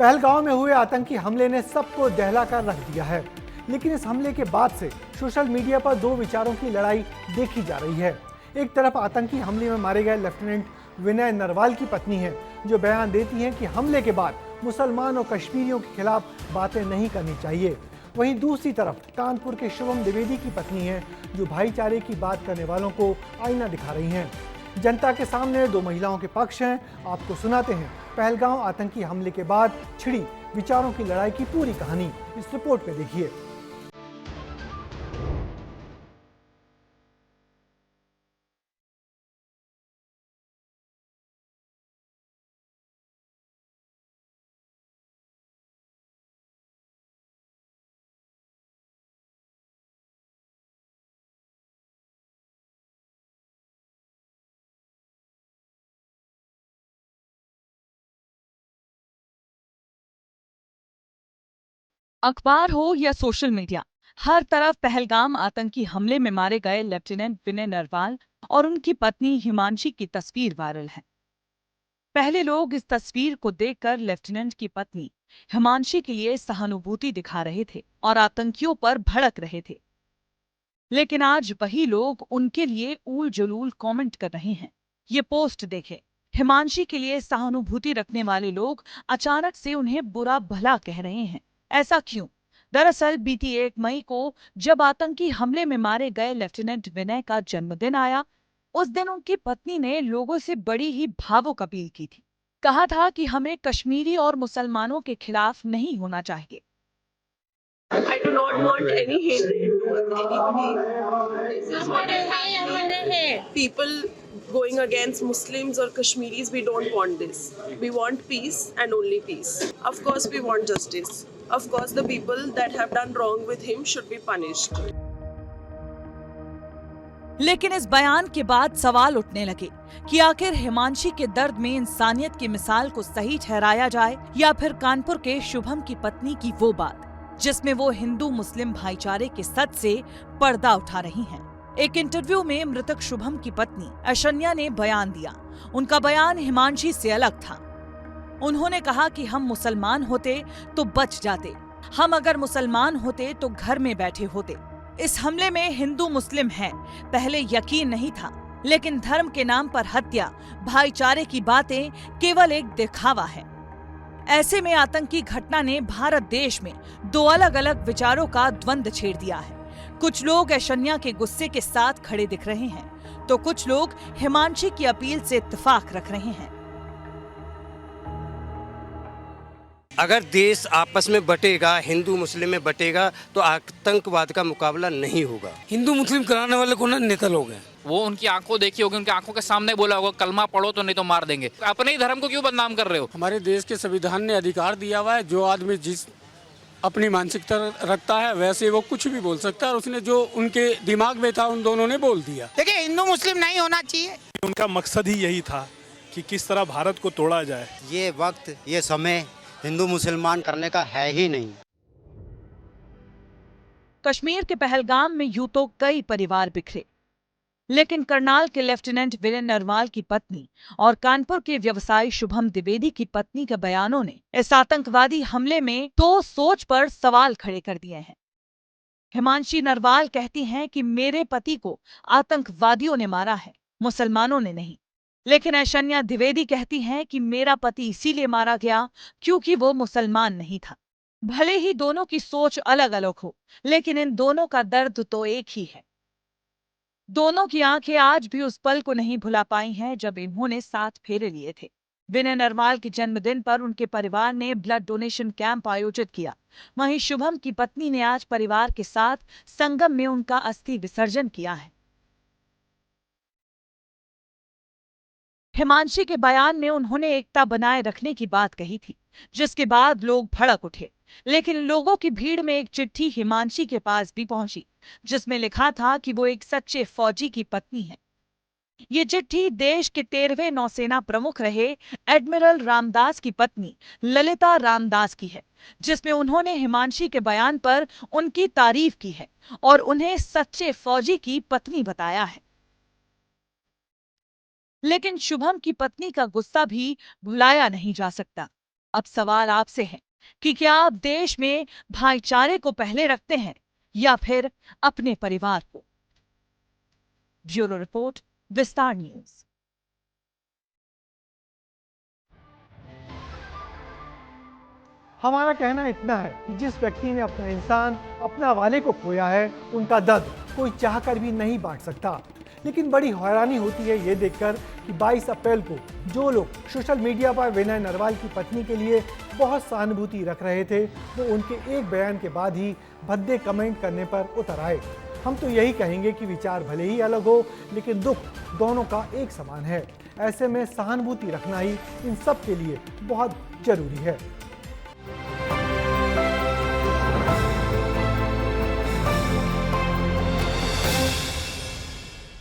पहलगांव में हुए आतंकी हमले ने सबको दहला कर रख दिया है, लेकिन इस हमले के बाद से सोशल मीडिया पर दो विचारों की लड़ाई देखी जा रही है। एक तरफ आतंकी हमले में मारे गए लेफ्टिनेंट विनय नरवाल की पत्नी है, जो बयान देती हैं कि हमले के बाद मुसलमान और कश्मीरियों के खिलाफ बातें नहीं करनी चाहिए। वहीं दूसरी तरफ कानपुर के शुभम द्विवेदी की पत्नी है, जो भाईचारे की बात करने वालों को आईना दिखा रही हैं। जनता के सामने दो महिलाओं के पक्ष हैं। आपको सुनाते हैं पहलगांव आतंकी हमले के बाद छिड़ी विचारों की लड़ाई की पूरी कहानी। इस रिपोर्ट में देखिए। अखबार हो या सोशल मीडिया, हर तरफ पहलगाम आतंकी हमले में मारे गए लेफ्टिनेंट विनय नरवाल और उनकी पत्नी हिमांशी की तस्वीर वायरल है। पहले लोग इस तस्वीर को देखकर लेफ्टिनेंट की पत्नी हिमांशी के लिए सहानुभूति दिखा रहे थे और आतंकियों पर भड़क रहे थे, लेकिन आज वही लोग उनके लिए ऊल जलूल कमेंट कर रहे हैं। ये पोस्ट देखे, हिमांशी के लिए सहानुभूति रखने वाले लोग अचानक से उन्हें बुरा भला कह रहे हैं। ऐसा क्यों? दरअसल बीती 1 मई को जब आतंकी हमले में मारे गए लेफ्टिनेंट विनय का जन्मदिन आया, उस दिन उनकी पत्नी ने लोगों से बड़ी ही भावुक अपील की थी। कहा था कि हमें कश्मीरी और मुसलमानों के खिलाफ नहीं होना चाहिए। I do not want any hatred towards anybody. This is what people going against Muslims or Kashmiris. We don't want this. We want peace and only peace. Of course, we want justice. Of course, the people that have done wrong with him should be punished. लेकिन इस बयान के बाद सवाल उठने लगे कि आखिर हिमांशी के दर्द में इंसानियत की मिसाल को सही ठहराया जाए या फिर कानपुर के शुभम की पत्नी की वो बात जिसमें वो हिंदू मुस्लिम भाईचारे के सच से पर्दा उठा रही हैं। एक इंटरव्यू में मृतक शुभम की पत्नी अशन्या ने बयान दिया। उनका बयान हिमांशी से अलग था। उन्होंने कहा कि हम मुसलमान होते तो बच जाते, हम अगर मुसलमान होते तो घर में बैठे होते। इस हमले में हिंदू मुस्लिम है, पहले यकीन नहीं था, लेकिन धर्म के नाम पर हत्या, भाईचारे की बातें केवल एक दिखावा है। ऐसे में आतंकी घटना ने भारत देश में दो अलग अलग विचारों का द्वंद्व छेड़ दिया है। कुछ लोग ऐशन्या के गुस्से के साथ खड़े दिख रहे हैं, तो कुछ लोग हिमांशी की अपील से इत्तेफाक रख रहे हैं। अगर देश आपस में बटेगा, हिंदू मुस्लिम में बटेगा, तो आतंकवाद का मुकाबला नहीं होगा। हिंदू मुस्लिम कराने वाले को ना नेता लोग हैं। वो उनकी आंखों देखी होगी, उनकी आंखों के सामने बोला होगा कलमा पढ़ो तो नहीं तो मार देंगे। अपने ही धर्म को क्यों बदनाम कर रहे हो? हमारे देश के संविधान ने अधिकार दिया हुआ है, जो आदमी जिस अपनी मानसिकता रखता है वैसे वो कुछ भी बोल सकता है, और उसने जो उनके दिमाग में था उन दोनों ने बोल दिया। देखिए, हिंदू मुस्लिम नहीं होना चाहिए। उनका मकसद ही यही था कि किस तरह भारत को तोड़ा जाए। ये वक्त, ये समय हिंदू मुसलमान करने का है ही नहीं। कश्मीर के पहलगाम में यूं तो कई परिवार बिखरे, लेकिन करनाल के लेफ्टिनेंट विनय नरवाल की पत्नी और कानपुर के व्यवसायी शुभम द्विवेदी की पत्नी के बयानों ने इस आतंकवादी हमले में तो सोच पर सवाल खड़े कर दिए हैं। हिमांशी नरवाल कहती हैं कि मेरे पति को आतंकवादियों ने मारा है, मुसलमानों ने नहीं। लेकिन ऐशन्या द्विवेदी कहती हैं कि मेरा पति इसीलिए मारा गया क्योंकि वो मुसलमान नहीं था। भले ही दोनों की सोच अलग अलग हो, लेकिन इन दोनों का दर्द तो एक ही है। दोनों की आंखें आज भी उस पल को नहीं भुला पाई हैं जब इन्होंने 7 फेरे लिए थे। विनय नरवाल के जन्मदिन पर उनके परिवार ने ब्लड डोनेशन कैंप आयोजित किया। वहीं शुभम की पत्नी ने आज परिवार के साथ संगम में उनका अस्थि विसर्जन किया है। हिमांशी के बयान में उन्होंने एकता बनाए रखने की बात कही थी, जिसके बाद लोग भड़क उठे। लेकिन लोगों की भीड़ में एक चिट्ठी हिमांशी के पास भी पहुंची, जिसमें लिखा था कि वो एक सच्चे फौजी की पत्नी है। ये चिट्ठी देश के 13वें नौसेना प्रमुख रहे एडमिरल रामदास की पत्नी ललिता रामदास की है, जिसमें उन्होंने हिमांशी के बयान पर उनकी तारीफ की है और उन्हें सच्चे फौजी की पत्नी बताया है। लेकिन शुभम की पत्नी का गुस्सा भी भुलाया नहीं जा सकता। अब सवाल आपसे है कि क्या आप देश में भाईचारे को पहले रखते हैं या फिर अपने परिवार को। ब्यूरो रिपोर्ट, विस्तार न्यूज। हमारा कहना इतना है कि जिस व्यक्ति ने अपना इंसान, अपना वाले को खोया है, उनका दर्द कोई चाहकर भी नहीं बांट सकता। लेकिन बड़ी हैरानी होती है ये देखकर कि 22 अप्रैल को जो लोग सोशल मीडिया पर विनय नरवाल की पत्नी के लिए बहुत सहानुभूति रख रहे थे, वो उनके एक बयान के बाद ही भद्दे कमेंट करने पर उतर आए। हम तो यही कहेंगे कि विचार भले ही अलग हो, लेकिन दुख दोनों का एक समान है। ऐसे में सहानुभूति रखना ही इन सब के लिए बहुत जरूरी है।